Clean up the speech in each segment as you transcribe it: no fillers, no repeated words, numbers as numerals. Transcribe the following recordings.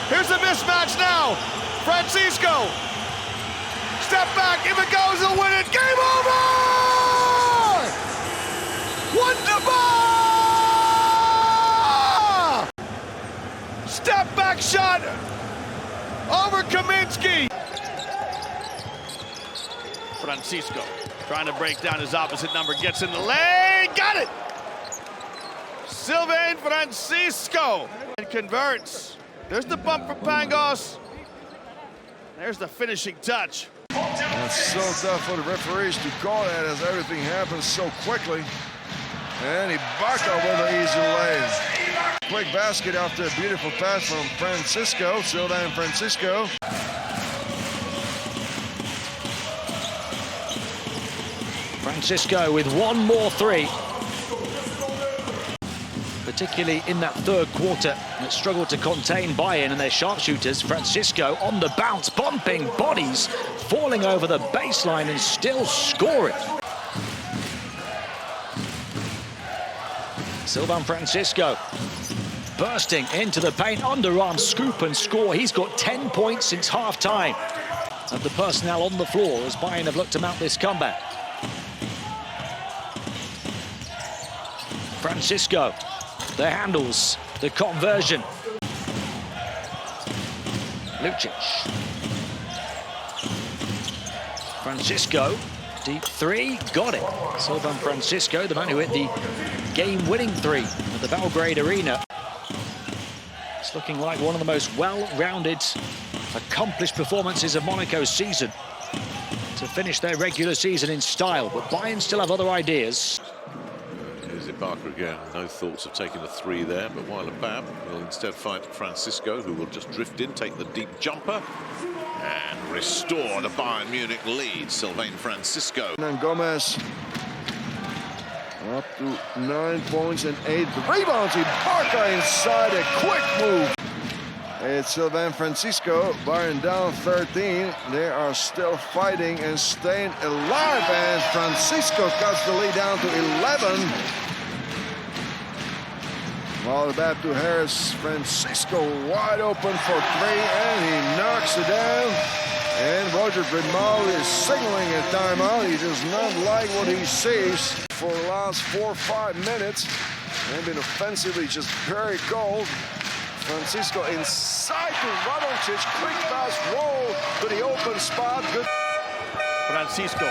Here's a mismatch now. Francisco. Step back. If it goes, he'll win it. Game over! Wonderbar! Step back shot over Kaminsky. Francisco trying to break down his opposite number. Gets in the lane. Got it! Sylvain Francisco. And converts. There's the bump for Pangos. There's the finishing touch. It's so tough for the referees to call that as everything happens so quickly. And Ibaka with an easy lane. Quick basket after a beautiful pass from Francisco. Sylvain Francisco. Francisco with one more three. Particularly in that third quarter, that struggled to contain Bayern and their sharpshooters. Francisco on the bounce, bumping bodies, falling over the baseline and still scoring. Sylvain Francisco bursting into the paint, underarm scoop and score. He's got 10 points since half-time. Of the personnel on the floor as Bayern have looked to mount this comeback. Francisco. The handles, the conversion. Lucic. Francisco, deep three, got it. Sylvain Francisco, the man who hit the game-winning three at the Belgrade Arena. It's looking like one of the most well-rounded, accomplished performances of Monaco's season to finish their regular season in style. But Bayern still have other ideas. Ibaka again, no thoughts of taking the three there, but while Abab will instead fight Francisco, who will just drift in, take the deep jumper, and restore the Bayern Munich lead. Sylvain Francisco. And Gomez up to 9 points and 8 rebounds. Ibaka inside, a quick move. It's Sylvain Francisco, Bayern down 13. They are still fighting and staying alive, and Francisco cuts the lead down to 11. Ball back to Harris. Francisco wide open for three, and he knocks it down. And Roger Grimaldi is signaling a timeout. He does not like what he sees for the last 4 or 5 minutes. They've been offensively just very cold. Francisco inside to Radonjic. Quick pass roll to the open spot. Good. Francisco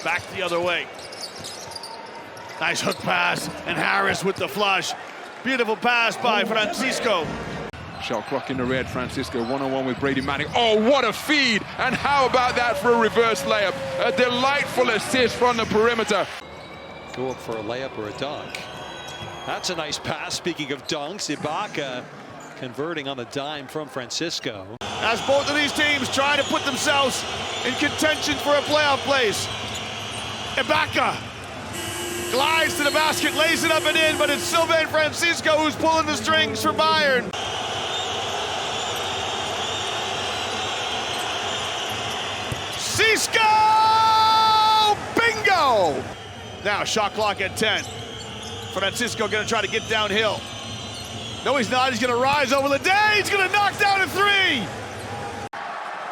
back the other way. Nice hook pass, and Harris with the flush. Beautiful pass by Francisco. Shot clock in the red. Francisco one-on-one with Brady Manning. Oh, what a feed! And how about that for a reverse layup? A delightful assist from the perimeter. Go up for a layup or a dunk. That's a nice pass. Speaking of dunks, Ibaka converting on the dime from Francisco. As both of these teams trying to put themselves in contention for a playoff place. Ibaka glides to the basket, lays it up and in, but it's Sylvain Francisco who's pulling the strings for Bayern. Cisco! Bingo! Now shot clock at 10. Francisco gonna try to get downhill. No, he's not. He's gonna rise over the day. He's gonna knock down a three.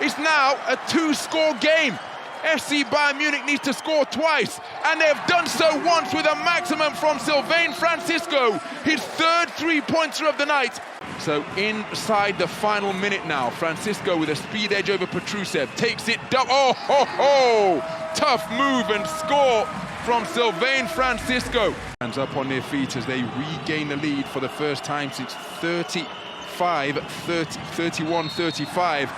It's now a 2-score game. FC Bayern Munich needs to score twice, and they've done so once with a maximum from Sylvain Francisco, his third three-pointer of the night. So inside the final minute now, Francisco with a speed edge over Petrusev, takes it down. Oh, ho, ho! Tough move and score from Sylvain Francisco. Hands up on their feet as they regain the lead for the first time since 31-35.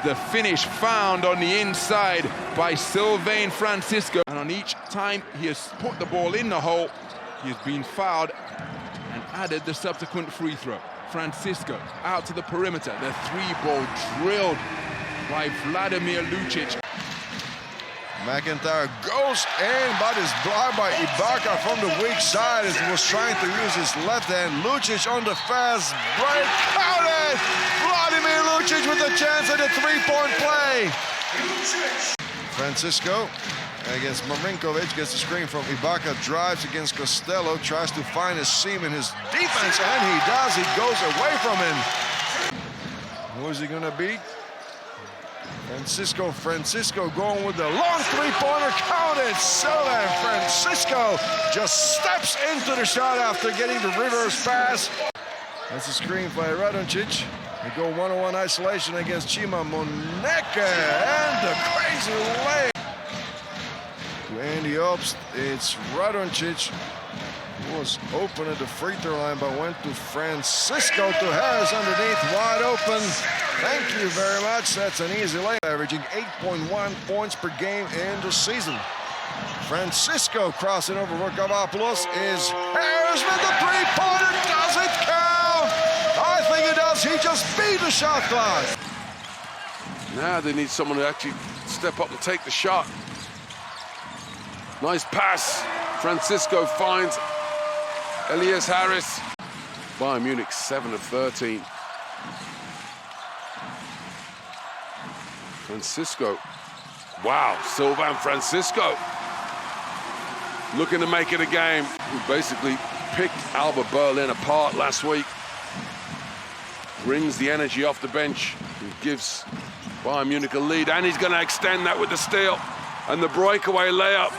The finish found on the inside by Sylvain Francisco. And on each time he has put the ball in the hole, he has been fouled and added the subsequent free throw. Francisco out to the perimeter. The three-ball drilled by Vladimir Lucic. McIntyre goes in, but is blocked by Ibaka from the weak side as he was trying to use his left hand. Lucic on the fast break. Counted! Vladimir Lucic with a chance at a three-point play. Francisco against Marinkovic, gets the screen from Ibaka, drives against Costello, tries to find a seam in his defense, and he does. He goes away from him. Who's he gonna beat? Francisco going with the long three-pointer, counted. Sylvain Francisco just steps into the shot after getting the reverse pass. That's a screen by Radoncic. They go one-on-one isolation against Chima Monaco, and the crazy layup to Andy Obst. It's Radoncic, who was open at the free throw line, but went to Francisco, to Harris underneath, wide open. Thank you very much. That's an easy layup, averaging 8.1 points per game in the season. Francisco crossing over Rokavopoulos is Harris with the three-pointer. Does it count? I think it does. He just beat the shot clock. Now they need someone to actually step up and take the shot. Nice pass. Francisco finds Elias Harris. Bayern Munich 7 of 13. Francisco. Wow, Sylvain Francisco. Looking to make it a game. Who basically picked Alba Berlin apart last week. Brings the energy off the bench and gives Bayern Munich a lead. And he's going to extend that with the steal and the breakaway layup.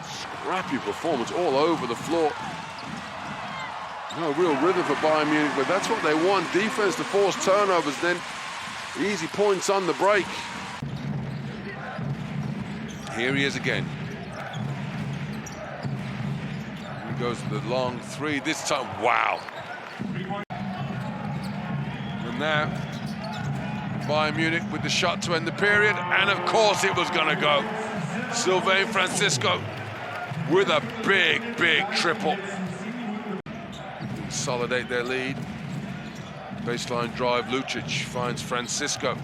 Scrappy performance all over the floor. No real rhythm for Bayern Munich, but that's what they want. Defense to force turnovers, then easy points on the break. Here he is again. He goes to the long three this time. Wow. And now Bayern Munich with the shot to end the period, and of course it was going to go. Sylvain Francisco with a big, big triple. Consolidate their lead. Baseline drive, Lucic finds Francisco,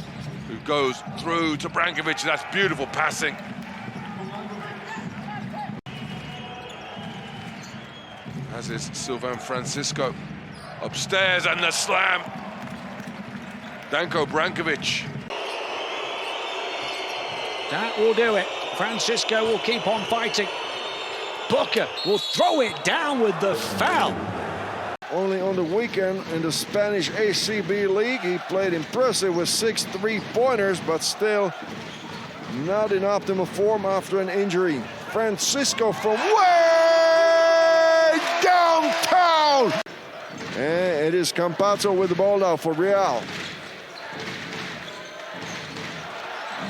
who goes through to Brankovic. That's beautiful passing. As is Sylvain Francisco. Upstairs, and the slam. Danko Brankovic. That will do it. Francisco will keep on fighting. Booker will throw it down with the foul. Only on the weekend in the Spanish ACB League, he played impressive with 6 3-pointers, but still not in optimal form after an injury. Francisco from way downtown! And it is Campazzo with the ball now for Real.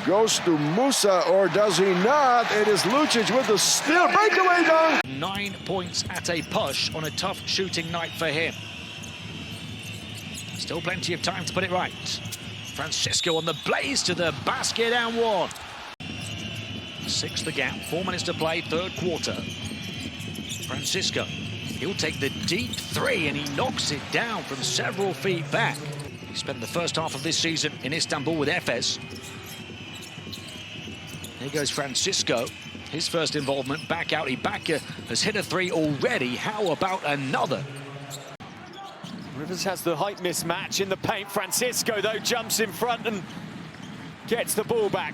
Goes to Musa, or does he not? It is Lucic with the steal. Breakaway dunk! 9 points at a push on a tough shooting night for him. Still plenty of time to put it right. Francisco on the blaze to the basket and one. 6 the gap, 4 minutes to play, third quarter. Francisco, he'll take the deep three and he knocks it down from several feet back. He spent the first half of this season in Istanbul with Efes. Here goes Francisco, his first involvement back out. Ibaka has hit a three already. How about another? Rivers has the height mismatch in the paint. Francisco, though, jumps in front and gets the ball back.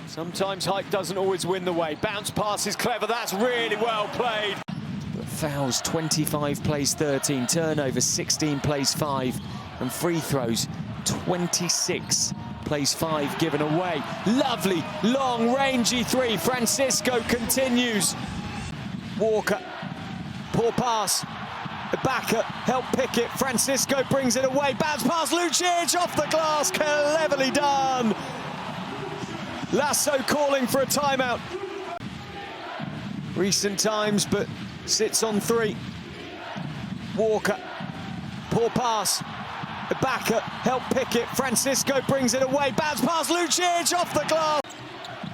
Sometimes height doesn't always win the way. Bounce pass is clever. That's really well played. But fouls, 25 plays 13. Turnovers, 16 plays 5. And free throws, 26 plays 5 given away. Lovely, long, rangy three. Francisco continues. Walker, poor pass. Ibaka, help pick it. Francisco brings it away. Bounce pass, Lucic off the glass. Cleverly done. Lasso calling for a timeout. Recent times, but sits on 3. Walker, poor pass. Ibaka, help pick it. Francisco brings it away. Bounce pass, Lucic off the glass.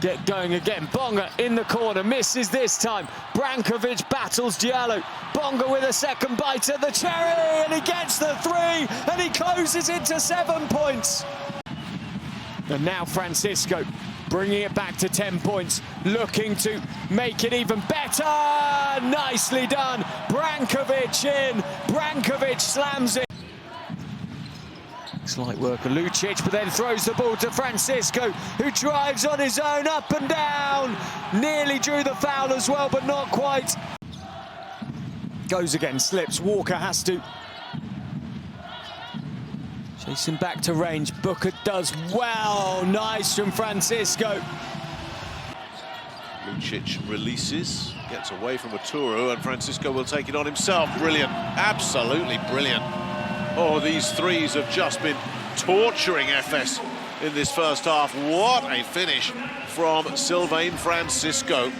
Get going again. Bonga in the corner, misses this time. Brankovic battles Diallo. Bonga with a second bite at the cherry, and he gets the 3, and he closes it to 7 points. And now Francisco bringing it back to 10 points, looking to make it even better. Nicely done. Brankovic in. Brankovic slams it. Slight work of Lucic, but then throws the ball to Francisco, who drives on his own, up and down. Nearly drew the foul as well, but not quite. Goes again, slips. Walker has to chase him back to range. Booker does well. Nice from Francisco. Lucic releases, gets away from Aturu, and Francisco will take it on himself. Brilliant, absolutely brilliant. Oh, these threes have just been torturing FS in this first half. What a finish from Sylvain Francisco.